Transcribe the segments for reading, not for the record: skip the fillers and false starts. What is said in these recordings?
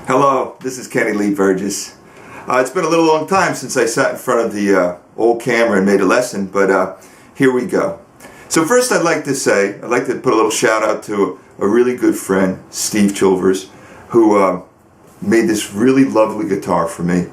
Hello, this is Kenny Lee Burgess. It's been a little long time since I sat in front of the old camera and made a lesson, but here we go. So first I'd like to put a little shout out to a really good friend, Steve Chilvers, who made this really lovely guitar for me.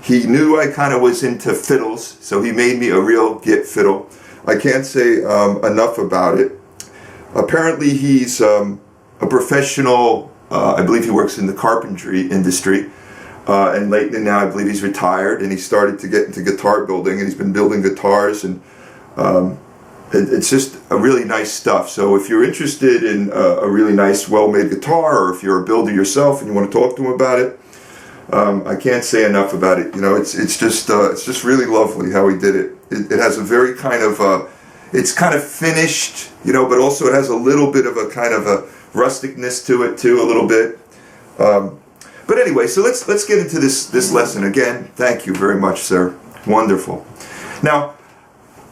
He knew I kind of was into fiddles, so he made me a real Git fiddle. I can't say enough about it. Apparently he's a professional, I believe he works in the carpentry industry, and lately now I believe he's retired and he started to get into guitar building, and he's been building guitars, and it's just a really nice stuff. So if you're interested in a really nice well-made guitar, or if you're a builder yourself and you want to talk to him about it, I can't say enough about it. You know, it's just really lovely how he did it. It has a very kind of it's kind of finished, you know, but also it has a little bit of a kind of a rusticness to it too, a little bit. But anyway, so let's get into this lesson again. Thank you very much, sir. Wonderful. Now,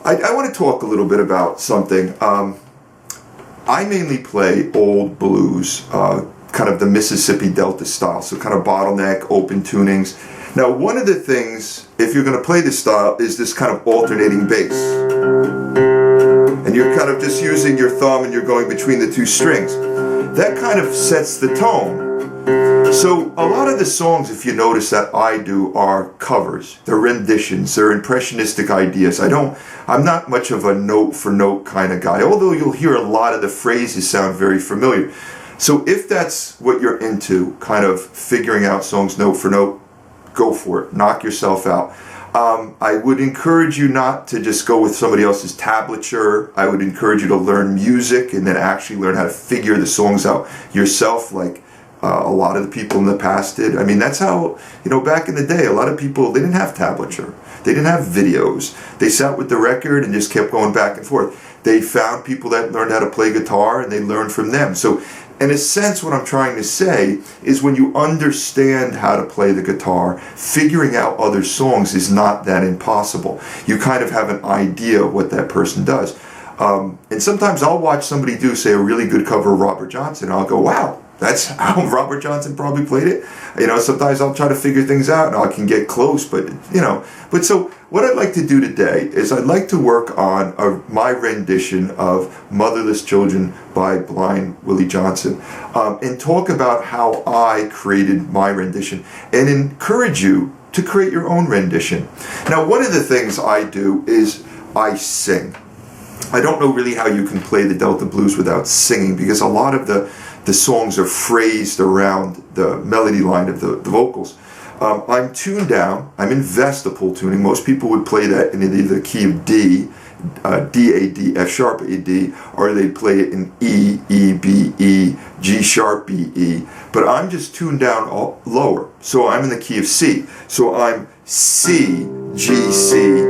I want to talk a little bit about something. I mainly play old blues, kind of the Mississippi Delta style, so kind of bottleneck, open tunings. Now, one of the things, if you're going to play this style, is this kind of alternating bass. And you're kind of just using your thumb and you're going between the two strings. That kind of sets the tone. So a lot of the songs, if you notice, that I do are covers. They're renditions. They're impressionistic ideas. I'm not much of a note for note kind of guy, although you'll hear a lot of the phrases sound very familiar. So if that's what you're into, kind of figuring out songs note for note, go for it. Knock yourself out. I would encourage you not to just go with somebody else's tablature. I would encourage you to learn music and then actually learn how to figure the songs out yourself, like a lot of the people in the past did. I mean, that's how, you know, back in the day, a lot of people, they didn't have tablature. They didn't have videos. They sat with the record and just kept going back and forth. They found people that learned how to play guitar and they learned from them. So in a sense, what I'm trying to say is when you understand how to play the guitar, figuring out other songs is not that impossible. You kind of have an idea of what that person does. And sometimes I'll watch somebody do, say, a really good cover of Robert Johnson, and I'll go, wow, that's how Robert Johnson probably played it. You know, sometimes I'll try to figure things out and I can get close, but, you know. But so what I'd like to do today is I'd like to work on my rendition of Motherless Children by Blind Willie Johnson, and talk about how I created my rendition and encourage you to create your own rendition. Now, one of the things I do is I sing. I don't know really how you can play the Delta Blues without singing, because a lot of the songs are phrased around the melody line of the vocals. I'm tuned down. I'm in Vestipole tuning. Most people would play that in either the key of D, D-A-D, F sharp A-D, or they play it in E, E, B, E, G sharp B, E. But I'm just tuned down lower. So I'm in the key of C. So I'm C, G, C,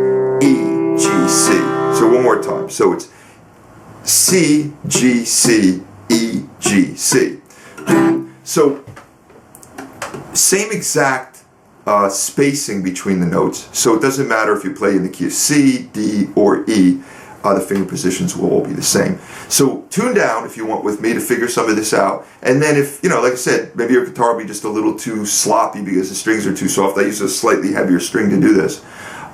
E, G, C. So one more time. So it's C, G, C, E, G, C. So same exact spacing between the notes. So it doesn't matter if you play in the key of C, D, or E. The finger positions will all be the same. So tune down if you want with me to figure some of this out. And then if, you know, like I said, maybe your guitar will be just a little too sloppy because the strings are too soft. I use a slightly heavier string to do this.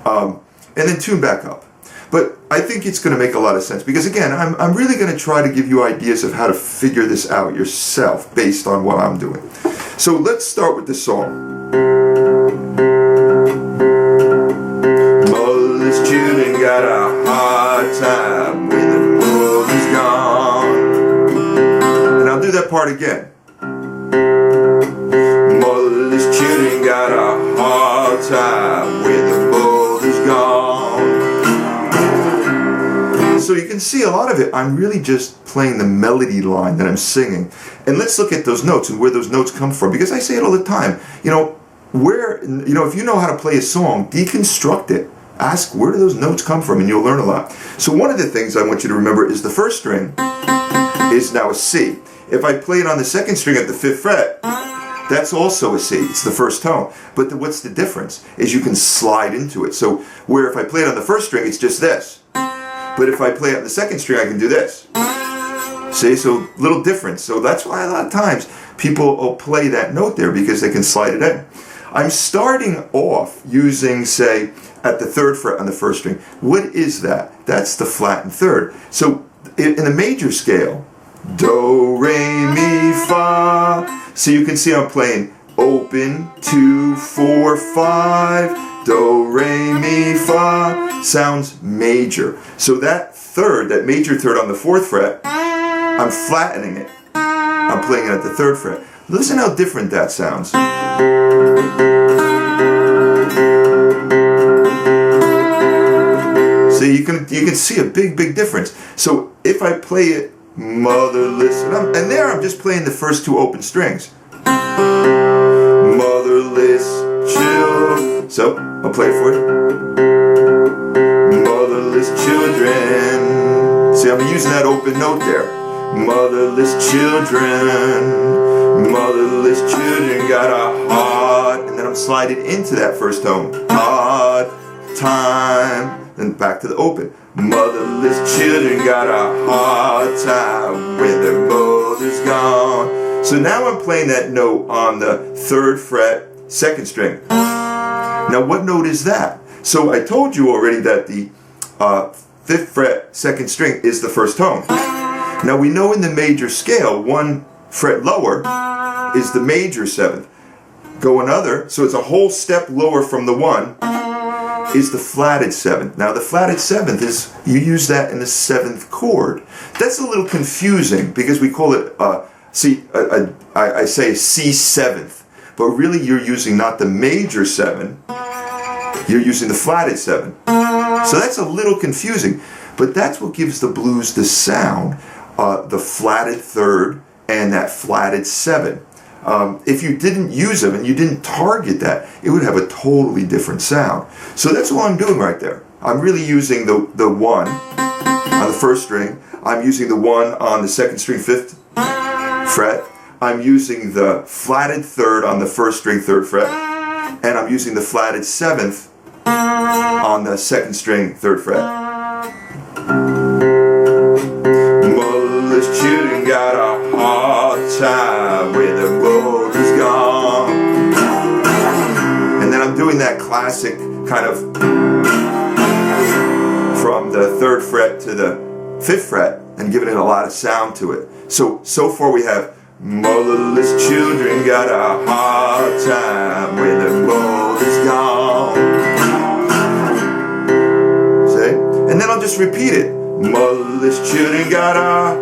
And then tune back up. But I think it's going to make a lot of sense because, again, I'm really going to try to give you ideas of how to figure this out yourself based on what I'm doing. So let's start with the song. Motherless children got a hard time when the mother's gone. And I'll do that part again. Motherless children got a hard time when the mother's gone. So you can see a lot of it, I'm really just playing the melody line that I'm singing. And let's look at those notes and where those notes come from, because I say it all the time. You know, if you know how to play a song, deconstruct it. Ask, where do those notes come from? And you'll learn a lot. So one of the things I want you to remember is the first string is now a C. If I play it on the second string at the 5th fret, that's also a C. It's the first tone. But what's the difference is you can slide into it. So where if I play it on the first string, it's just this. But if I play it on the second string, I can do this. See, so little difference. So that's why a lot of times people will play that note there because they can slide it in. I'm starting off using, say, at the 3rd fret on the 1st string. What is that? That's the flattened 3rd. So in the major scale, do, re, mi, fa. So you can see I'm playing open, 2, 4, 5, do, re, mi, fa. Sounds major. So that 3rd, that major 3rd on the 4th fret, I'm flattening it. I'm playing it at the 3rd fret. Listen how different that sounds. See, you can see a big difference. So if I play it motherless, and there I'm just playing the first 2 open strings. Motherless children. So I'll play it for you. Motherless children. See, I'm using that open note there. Motherless children, motherless children got a hard, and then I'm sliding into that first tone. Hard time, then back to the open. Motherless children got a hard time when their mother's gone. So now I'm playing that note on the 3rd fret, 2nd string. Now what note is that? So I told you already that the 5th fret, 2nd string is the first tone. Now we know in the major scale, 1 fret lower is the major 7th. Go another, so it's a whole step lower from the 1, is the flatted 7th. Now the flatted 7th is, you use that in the 7th chord. That's a little confusing because we call it, I say C7th, but really you're using not the major 7, you're using the flatted 7. So that's a little confusing, but that's what gives the blues the sound. The flatted 3rd and that flatted 7. If you didn't use them and you didn't target that, it would have a totally different sound. So that's what I'm doing right there. I'm really using the 1 on the 1st string. I'm using the 1 on the 2nd string 5th fret. I'm using the flatted 3rd on the 1st string 3rd fret. And I'm using the flatted 7th on the 2nd string 3rd fret. Children got a hard time when the mother's gone. And then I'm doing that classic kind of from the 3rd fret to the 5th fret and giving it a lot of sound to it. So far we have motherless children got a hard time when the mother's gone. See? And then I'll just repeat it. Motherless children got a...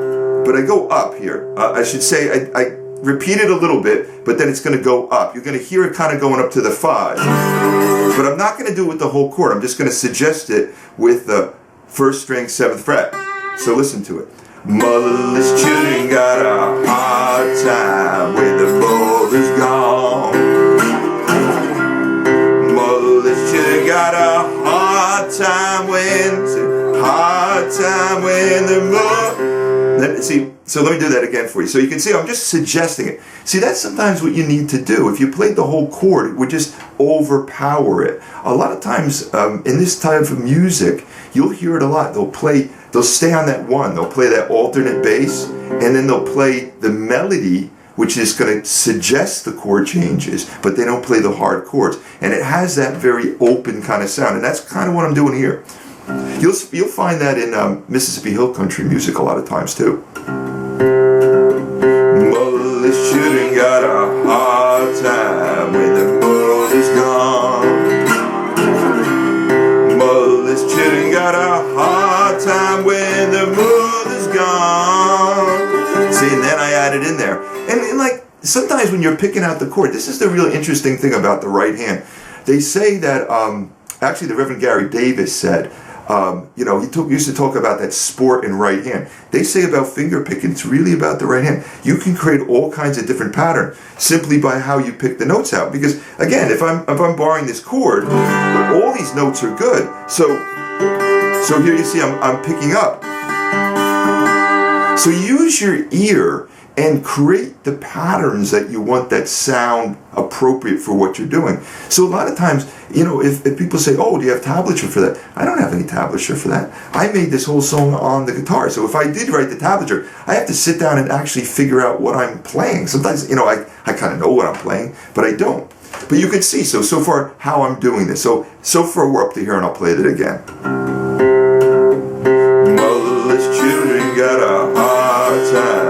But I go up here. I should say I repeat it a little bit, but then it's going to go up. You're going to hear it kind of going up to the 5. But I'm not going to do it with the whole chord. I'm just going to suggest it with the 1st string 7th fret. So listen to it. Motherless children got a hard time when the mother's gone. Motherless children got a hard time when the mother... See, so let me do that again for you. So you can see I'm just suggesting it. See, that's sometimes what you need to do. If you played the whole chord, it would just overpower it. A lot of times in this type of music, you'll hear it a lot. They'll stay on that 1. They'll play that alternate bass, and then they'll play the melody, which is going to suggest the chord changes, but they don't play the hard chords. And it has that very open kind of sound, and that's kind of what I'm doing here. You'll find that in Mississippi Hill Country music a lot of times too. Motherless children got a hard time when the mother's gone. Motherless children got a hard time when the mother's gone. See, and then I added in there. And like, sometimes when you're picking out the chord, this is the really interesting thing about the right hand. They say that, actually the Reverend Gary Davis said, he used to talk about that sport in right hand. They say about finger picking, it's really about the right hand. You can create all kinds of different patterns simply by how you pick the notes out. Because again, if I'm barring this chord, all these notes are good. So here you see I'm picking up. So use your ear and create the patterns that you want that sound appropriate for what you're doing. So a lot of times, you know, if people say, oh, do you have tablature for that? I don't have any tablature for that. I made this whole song on the guitar. So if I did write the tablature, I have to sit down and actually figure out what I'm playing. Sometimes, you know, I kind of know what I'm playing, but I don't. But you can see, so far, how I'm doing this. So far, we're up to here, and I'll play it again. Motherless children got a hard time.